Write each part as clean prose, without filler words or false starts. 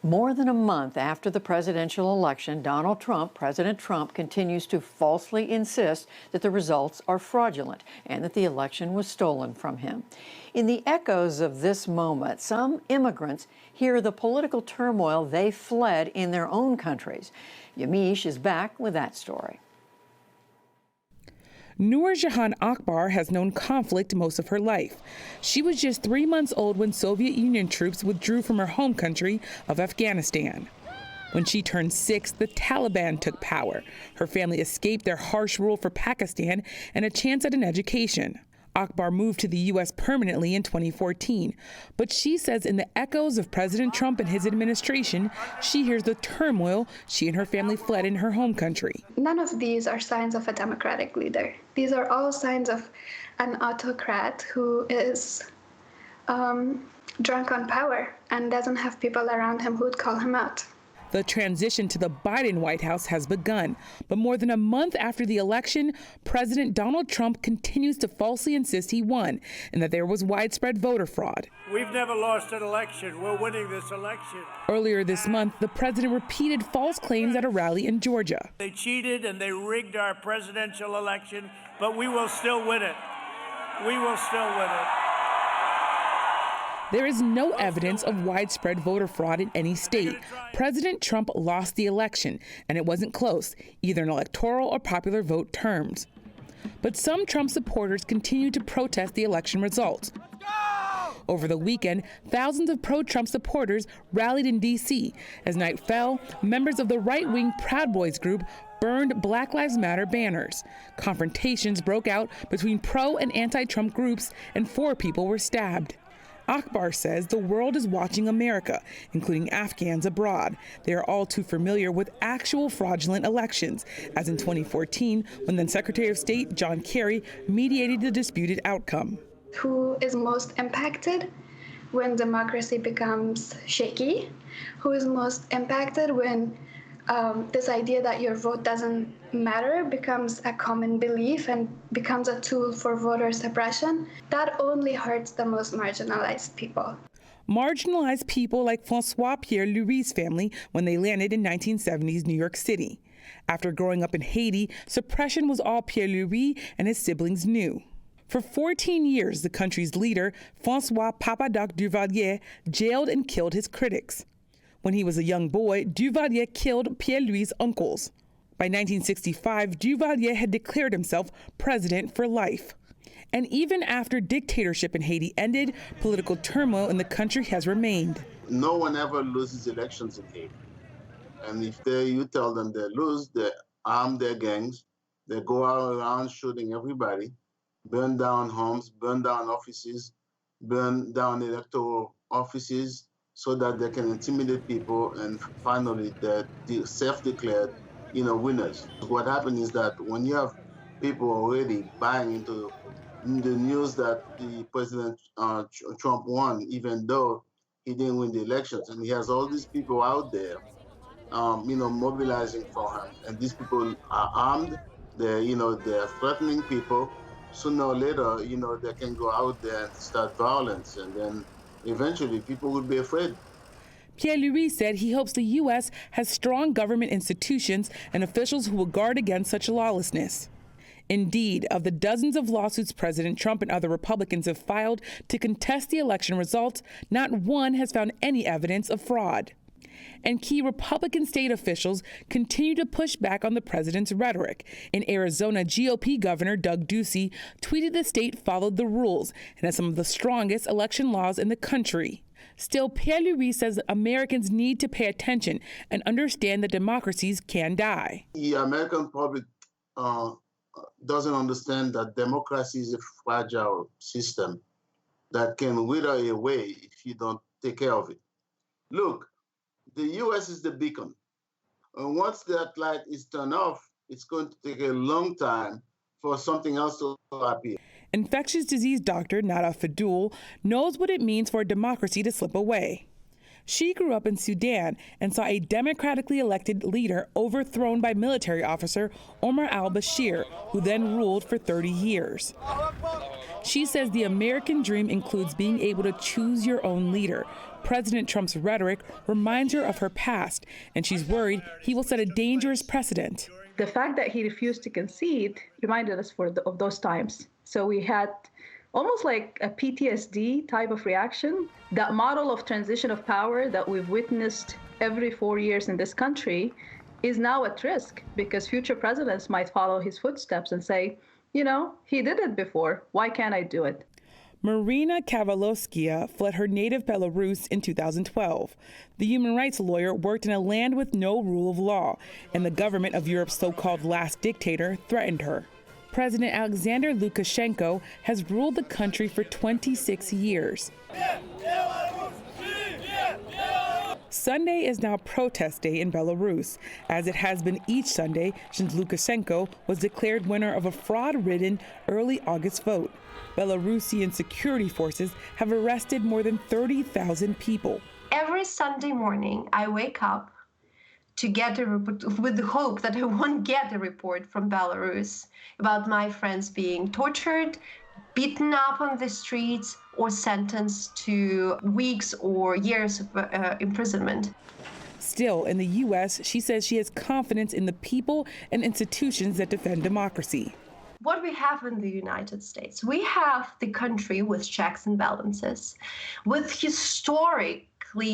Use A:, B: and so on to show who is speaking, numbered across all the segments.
A: More than a month after the presidential election, President Trump continues to falsely insist that the results are fraudulent and that the election was stolen from him. In the echoes of this moment, some immigrants hear the political turmoil they fled in their own countries. Yamiche is back with that story.
B: Noor Jahan Akbar has known conflict most of her life. She was just 3 months old when Soviet Union troops withdrew from her home country of Afghanistan. When she turned 6, the Taliban took power. Her family escaped their harsh rule for Pakistan and a chance at an education. Akbar moved to the U.S. permanently in 2014, but she says in the echoes of President Trump and his administration, she hears the turmoil she and her family fled in her home country.
C: None of these are signs of a democratic leader. These are all signs of an autocrat who is drunk on power and doesn't have people around him who would call him out.
B: The transition to the Biden White House has begun, but more than a month after the election, President Donald Trump continues to falsely insist he won and that there was widespread voter fraud.
D: We've never lost an election. We're winning this election.
B: Earlier this month, the president repeated false claims at a rally in Georgia.
D: They cheated and they rigged our presidential election, but we will still win it. We will still win it.
B: There is no evidence of widespread voter fraud in any state. President Trump lost the election, and it wasn't close, either in electoral or popular vote terms. But some Trump supporters continue to protest the election results. Over the weekend, thousands of pro-Trump supporters rallied in D.C. As night fell, members of the right-wing Proud Boys group burned Black Lives Matter banners. Confrontations broke out between pro- and anti-Trump groups, and 4 people were stabbed. Akbar says the world is watching America, including Afghans abroad. They are all too familiar with actual fraudulent elections, as in 2014, when then Secretary of State John Kerry mediated the disputed outcome.
C: Who is most impacted when democracy becomes shaky? Who is most impacted when this idea that your vote doesn't matter becomes a common belief and becomes a tool for voter suppression? That only hurts the most marginalized people.
B: Marginalized people like Francois Pierre-Louis's family when they landed in 1970s New York City. After growing up in Haiti, suppression was all Pierre-Louis and his siblings knew. For 14 years, the country's leader, Francois Papa-Doc Duvalier, jailed and killed his critics. When he was a young boy, Duvalier killed Pierre-Louis's uncles. By 1965, Duvalier had declared himself president for life. And even after dictatorship in Haiti ended, political turmoil in the country has remained.
E: No one ever loses elections in Haiti. And if you tell them they lose, they arm their gangs, they go around shooting everybody, burn down homes, burn down offices, burn down electoral offices, so that they can intimidate people, and finally they're self-declared, winners. What happens is that when you have people already buying into the news that the President Trump won, even though he didn't win the elections, and he has all these people out there, mobilizing for him, and these people are armed. They're threatening people. Sooner or later, they can go out there and start violence, and then eventually people will be afraid.
B: Pierre-Louis said he hopes the U.S. has strong government institutions and officials who will guard against such lawlessness. Indeed, of the dozens of lawsuits President Trump and other Republicans have filed to contest the election results, not one has found any evidence of fraud. And key Republican state officials continue to push back on the president's rhetoric. In Arizona, GOP Governor Doug Ducey tweeted the state followed the rules and has some of the strongest election laws in the country. Still, Pierre-Louis says Americans need to pay attention and understand that democracies can die.
E: The American public doesn't understand that democracy is a fragile system that can wither away if you don't take care of it. Look, the U.S. is the beacon. And once that light is turned off, it's going to take a long time for something else to appear.
B: Infectious disease doctor Nada Fadul knows what it means for a democracy to slip away. She grew up in Sudan and saw a democratically elected leader overthrown by military officer Omar al-Bashir, who then ruled for 30 years. She says the American dream includes being able to choose your own leader, President Trump's rhetoric reminds her of her past, and she's worried he will set a dangerous precedent.
F: The fact that he refused to concede reminded us of those times. So we had almost like a PTSD type of reaction. That model of transition of power that we've witnessed every 4 years in this country is now at risk because future presidents might follow his footsteps and say, you know, he did it before. Why can't I do it?
B: Marina Kavalovskaya fled her native Belarus in 2012. The human rights lawyer worked in a land with no rule of law, and the government of Europe's so-called last dictator threatened her. President Alexander Lukashenko has ruled the country for 26 years. Sunday is now protest day in Belarus, as it has been each Sunday since Lukashenko was declared winner of a fraud-ridden early August vote. Belarusian security forces have arrested more than 30,000 people.
G: Every Sunday morning, I wake up to get a report with the hope that I won't get a report from Belarus about my friends being tortured, beaten up on the streets, or sentenced to weeks or years of imprisonment.
B: Still, in the U.S., she says she has confidence in the people and institutions that defend democracy.
G: What we have in the United States, we have the country with checks and balances, with historically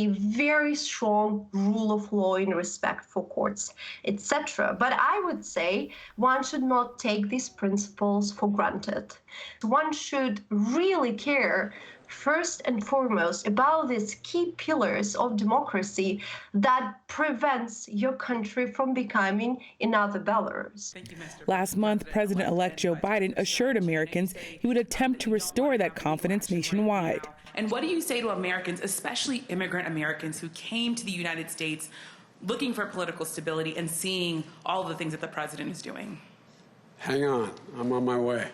G: very strong rule of law and respect for courts, etc. But I would say one should not take these principles for granted. One should really care first and foremost about these key pillars of democracy that prevents your country from becoming another Belarus.
B: Last month, President-elect Joe Biden assured Americans he would attempt to restore that confidence nationwide.
H: And what do you say to Americans, especially immigrant Americans who came to the United States looking for political stability and seeing all of the things that the president is doing?
I: Hang on, I'm on my way.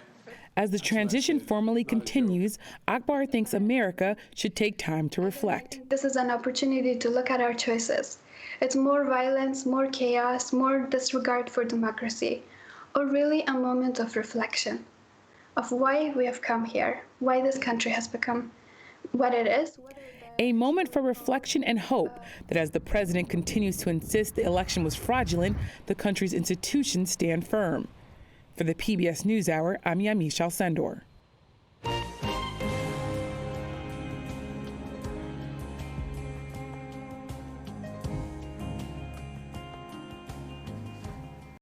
B: As the transition formally continues, Akbar thinks America should take time to reflect.
C: This is an opportunity to look at our choices. It's more violence, more chaos, more disregard for democracy, or really a moment of reflection of why we have come here, why this country has become what it is.
B: A moment for reflection and hope that as the president continues to insist the election was fraudulent, the country's institutions stand firm. For the PBS NewsHour, I'm Yamiche Alcindor.